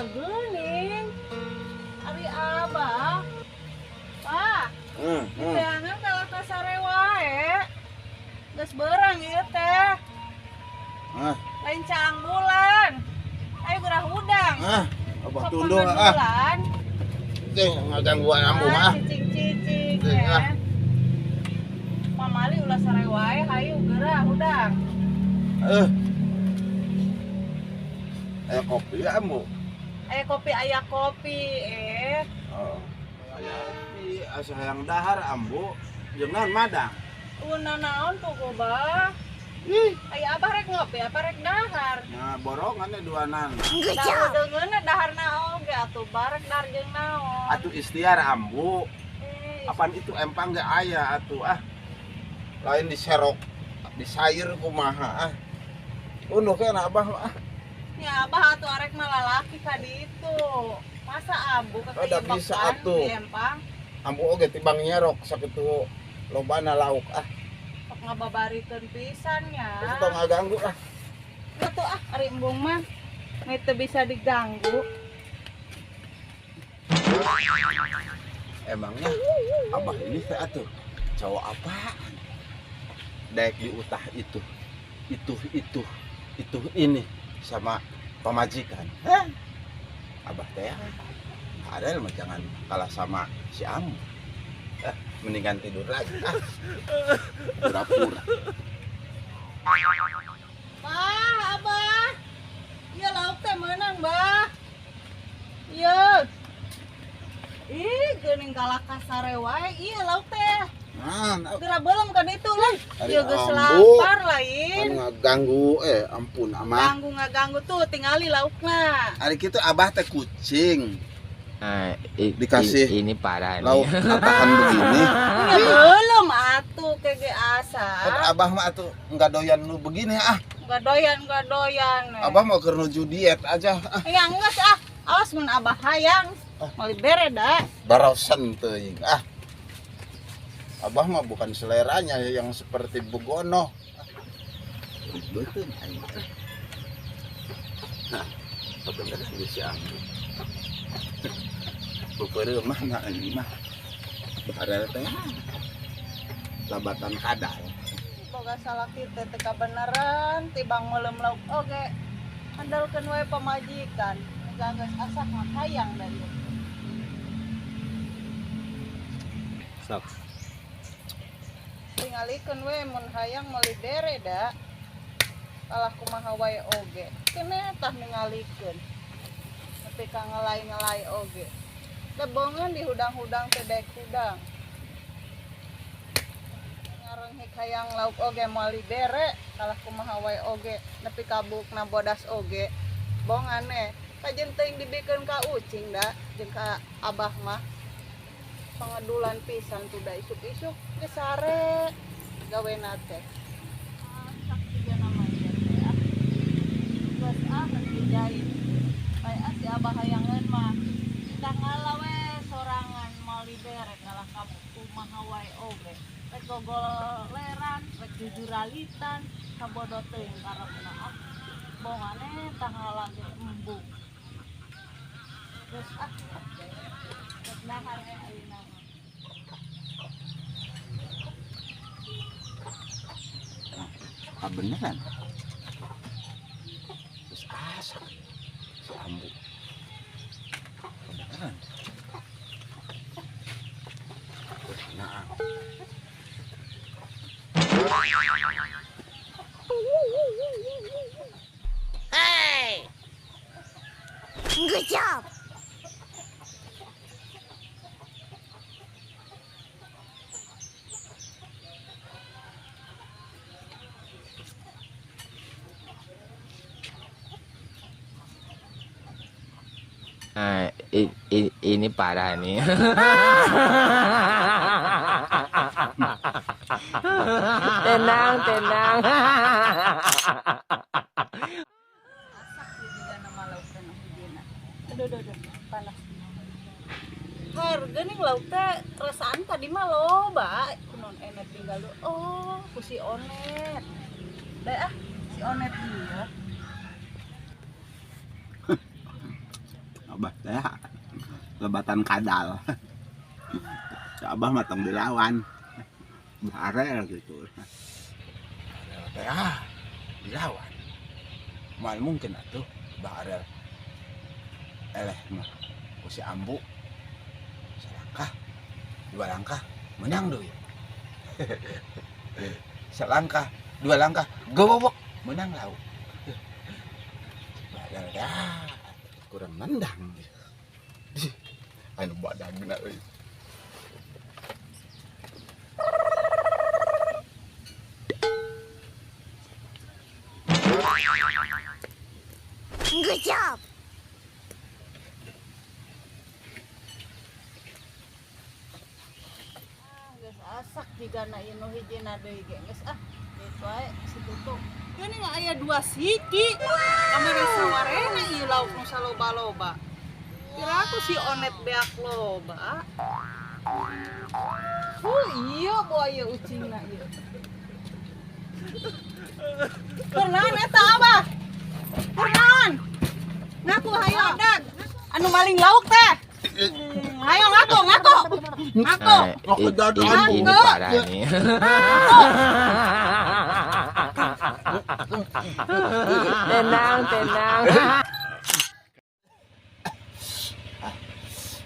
Gening ari abah pak jangan kalah kasare wae geus beurang ieu teh lain caang bulan ayo gerah udang abah tunduk teh ngaganggu ambu mah cicing ya pamali ulah sare wae hayu gerah udang aya kopi ya ambu. Aya kopi Oh, aya kopi asa hayang dahar ambu jeung naon madang. Naon puguh bah? Aya abah rek ngopi apa rek dahar? Nah, borongannya duanan. Da udeungeunna daharna oge atuh barek dahar jeung naon? Atuh istiar ambu. Apaan itu empang ge aya atuh lain diserok, disair kumaha Unuh kana abah mah Ya abah atuh arek mah lalaki ka ditu. Masa ambu ada bisa atuh. Di empang? Ambu oge tibang nyerok sakitu lobana lauk Sok ngababarikeun pisan nya. Terus tong ngaganggu Atuh ari embung mah meh teu bisa diganggu. Emangnya abah ini teh atuh cowok apaan? Daek diutah itu ini sama pemajikan. Abah teh ada mah jangan kalah sama si Amu. Mendingan tidur lagi pura-pura. Bah, abah. Iya lauk teh meunang, bah. Iya. Ih, geuning kalah kasare wae. Iya lauk teh. Geura beulem kan itu lah. Ieu geus lapar lain. Ngaganggu ampun amah. Ngaganggu tuh tingali laukna. Ari kitu abah teh kucing. Dikasih ini parah nih. Lauk atahan begini. Ya belum atuh kege asa. Abah mah atuh enggak doyan nu begini Enggak doyan. Abah mau keur nuju diet aja Ya geus awas mun abah hayang. Mali bere da. Barosan teuing Abah mah bukan seleranya yang seperti Bugono. Betul aing. Nah, bener geus si Ambu. Peupeureuh mah ini mah bahara teh labatan kadal. Boga salaki teh teh kabeneran tibang meulem lauk oge. Andalkeun wae pamajikan. Geus asa mah hayang da ieu. Sok. Tingalikeun we mun hayang meuli bere da. Kalah kumaha wae oge. Keneh tah ningalikeun. Tapi ka ngelai-ngelai oge. Tebongan di hudang-hudang teh daek hudang. Ngarenghik hayang lauk oge meuli bere, kalah kumaha wae oge. Nepi kabukna bodas oge. Bongan kajen teuing dibikeun ka ucing da jeung ka abah mah. Pangedulan pisan tuh da isuk-isuk ge sare gawena teh. Sakti dia namanya teh. Geus dijahit. Bae si abah hayangeun mah tah ngalah we sorangan meuli bere kalah kumaha wae oge. Rek gogoleran, rek jujuralitan, sabodo teuing karepna bongane tah ngalah ge embung. Geus geus dahar ayeuna. Beneran terus asa si Ambu beneran nah Hey! Good job! Ini parah nih. Tenang, tenang. Masak juga nama lauk teh nu hijina. Aduh, panas. Harga nih lauk teh rasaan tadi mah loba. Kunon enet tinggal lu. Oh, ku si Onet. Deh si Onet dia. Abah teh lebatan kadal. Si Abah matang dilawan. Barel gitu. Teh dilawan. Mal mungkin atuh barel. Eleh mah ku si Ambu. Selangkah, 2 langkah menang deui. Selangkah, 2 langkah gobok menang lauk. Barel dah kurang nendang. Anu badagna euy. Good job. Geus asak jigana ieu nu hijina deui ge geus gitu wae si tutuk. Geuning aya 2 siki. Kamari sawarena ieu lauk nu saloba-loba. Kira aku si Onet beak loba. Iya buaya ucingna ieu. Pernah eta Abah. Pernah. Ngaku hayo dag. Anu maling lauk teh. Ayo ngaku. Ini parah nih. Tenang, tenang.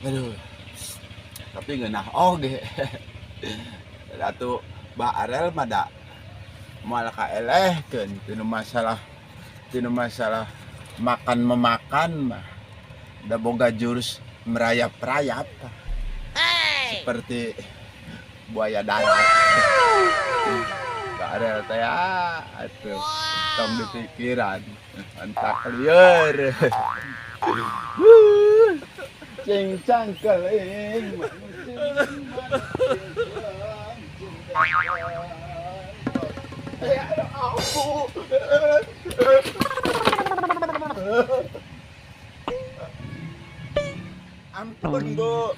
Aduh. Tapi ngeunah oge. Atuh barel mah da moal kaelehkeun tinu masalah makan memakan mah. Da boga jurus merayap-rayap. Seperti buaya darat. Barel teh atuh tong dipikiran. Antak lieur. Cincang keling ampun Bu.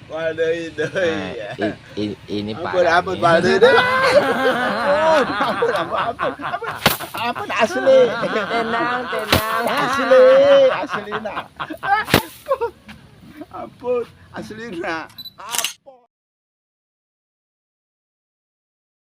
Wadai deui. Ini Ampun parah nih. wadai deui. Ampun asli. Tenang, tenang. Aslina. Ampun aslina.